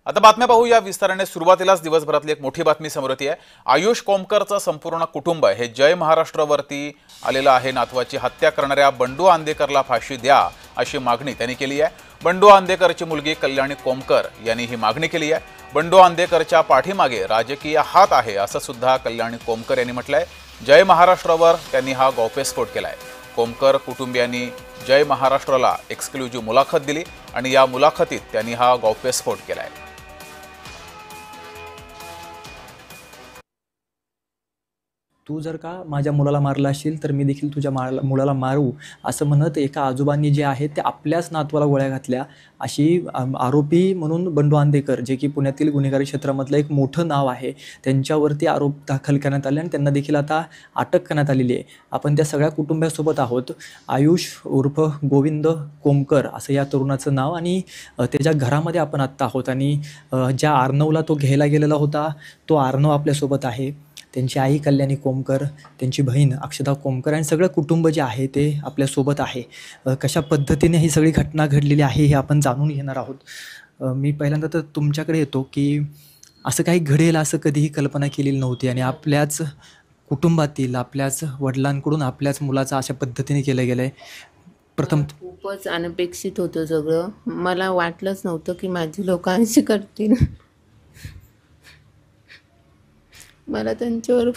आता बातम्या पाहू या विस्ताराने। सुरुवातीलाच दिवसभरातली एक मोठी बातमी समोर येते आहे। आयुष कोमकरचं संपूर्ण कुटुंब हे जय महाराष्ट्रवरती आलेलं आहे। नातवाची हत्या करणाऱ्या बंडू आंदेकरला फाशी द्या अशी मागणी त्यांनी केली आहे। बंडू आंदेकरची मुलगी कल्याणी कोमकर यांनी ही मागणी केली आहे। बंडू आंदेकरच्या पाठीमागे राजकीय हात आहे असं सुद्धा कल्याणी कोमकर यांनी म्हटलंय। जय महाराष्ट्रवर त्यांनी हा गौप्यस्फोट केलाय। कोमकर कुटुंबियांनी जय महाराष्ट्राला एक्सक्लुझिव्ह मुलाखत दिली आणि या मुलाखतीत त्यांनी हा गौप्यस्फोट केलाय। तू जर का माझ्या मुलाला मारला असेल तर मी देखील तुझ्या मुलाला मारू असं म्हणत एका आजोबांनी जे आहे ते आपल्याच नातवाला गोळ्या घातल्या अशी आरोपी म्हणून बंडू आंदेकर जे की पुण्यातील गुन्हेगारी क्षेत्रामधलं एक मोठं नाव आहे त्यांच्यावरती आरोप दाखल करण्यात आले आणि त्यांना देखील आता अटक करण्यात आलेली आहे। आपण त्या सगळ्या कुटुंबासोबत आहोत। आयुष उर्फ गोविंद कोमकर असं या तरुणाचं नाव आणि त्याच्या घरामध्ये आपण आत्ता आहोत आणि ज्या आर्नवला तो घ्यायला गेलेला होता तो आर्नव आपल्यासोबत आहे। त्यांची आई कल्याणी कोमकर, त्यांची बहीण अक्षता कोमकर आणि सगळं कुटुंब जे आहे ते आपल्यासोबत आहे। कशा पद्धतीने ही सगळी घटना घडलेली आहे हे आपण जाणून घेणार आहोत। मी पहिल्यांदा तर तुमच्याकडे येतो की असं काही घडेल असं कधीही कल्पना केलेली नव्हती आणि आपल्याच कुटुंबातील आपल्याच वडिलांकडून आपल्याच मुलाचं अशा पद्धतीने केलं गेलं आहे। प्रथम खूपच अनपेक्षित होतं सगळं। मला वाटलंच नव्हतं की माझी लोक अशी करतील। मला त्यांच्यावर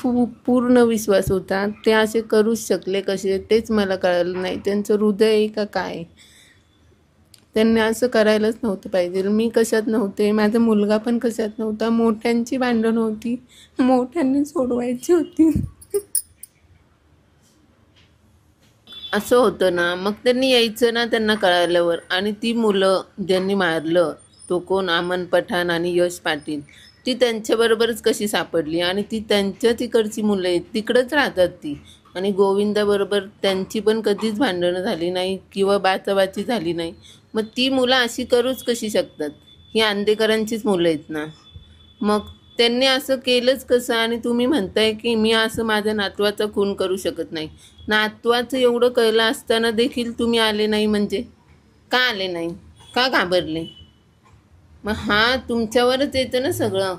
पूर्ण विश्वास होता। ते असे करूच शकले कसे तेच मला कळलं नाही। त्यांचं हृदय आहे का काय? त्यांनी असं करायलाच नव्हतं पाहिजे। मी कशात नव्हते, माझा मुलगा पण कशात नव्हता। मोठ्यांची भांडण होती, मोठ्यांनी सोडवायची होती। असं होतं ना, मग त्यांनी यायचं ना त्यांना कळाल्यावर। आणि ती मुलं ज्यांनी मारलं तो कोण, अमन पठाण आणि यश पाटील, ती त्यांच्याबरोबरच कशी सापडली? आणि ती त्यांच्या तिकडची मुलं आहेत, तिकडंच राहतात ती। आणि गोविंदाबरोबर त्यांची पण कधीच भांडणं झाली नाही किंवा बाचाबाची झाली नाही। मग ती मुलं अशी करूच कशी शकतात? ही आंदेकरांचीच मुलं आहेत ना। मग त्यांनी असं केलंच कसं? आणि तुम्ही म्हणताय की मी असं माझ्या नातवाचा खून करू शकत नाही। नातवाचं एवढं कळलं असताना देखील तुम्ही आले नाही म्हणजे? का आले नाही? का घाबरले? मग तुमच्यावरच येतं ना सगळं।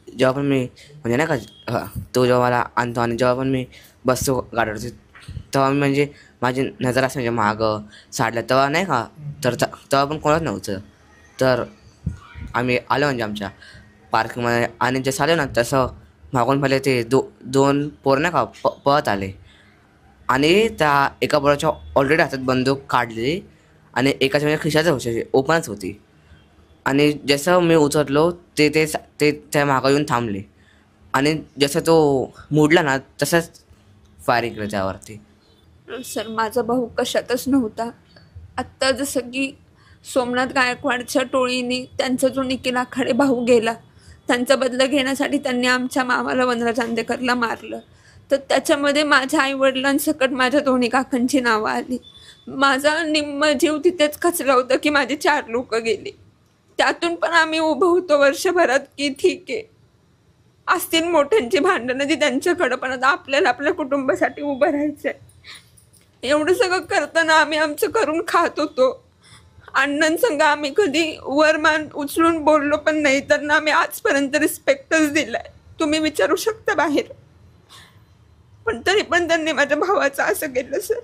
जेव्हा पण मी म्हणजे नाही का तो जेव्हा मला आणतो आणि जेव्हा पण मी बसतो गाडीवरती तेव्हा मी म्हणजे माझी नजर असते म्हणजे मागं साडल्या तेव्हा नाही का तेव्हा पण कोणच नव्हतं। तर आम्ही आलो म्हणजे आमच्या पार्किंगमध्ये आणि जसं आलो ना तसं मागून पहिले ते दोन पोरं नाही का पळत आले आणि त्या एका पोराच्या ऑलरेडी हातात बंदूक काढली आणि एकाच्या म्हणजे खिशाचं होती ओपनच होती। आणि जसं मी उतरलो ते ते ते त्या मागं येऊन थांबले आणि जसं तो मोडला ना तसंच फायरिंग केलं त्यावरती। सर माझा भाऊ कशातच नव्हता। आत्ता जसं की सोमनाथ गायकवाडच्या टोळीने त्यांचा जो निखिल आखाडे भाऊ गेला त्यांचा बदला घेण्यासाठी त्यांनी आमच्या मामाला वनराज आंदेकरला मारलं। तर त्याच्यामध्ये माझ्या आईवडिलांसकट माझ्या दोन्ही काकांची नावं आली। माझा निम्म जीव तिथेच खचला होता की माझी 4 लोक गेली। त्यातून पण आम्ही उभं होतो वर्षभरात की ठीक आहे असतील मोठ्यांची भांडणं जी त्यांच्याकडं, पण आता आपल्याला आपल्या कुटुंबासाठी उभं राहायचं आहे। एवढं सगळं करताना आम्ही आमचं करून खात होतो। अण्णांसंग आम्ही कधी वरमान उचलून बोललो पण नाही, त्यांना आम्ही आजपर्यंत रिस्पेक्टच दिलाय। तुम्ही विचारू शकता बाहेर, पण तरी पण त्यांनी माझ्या भावाचं असं केलं सर।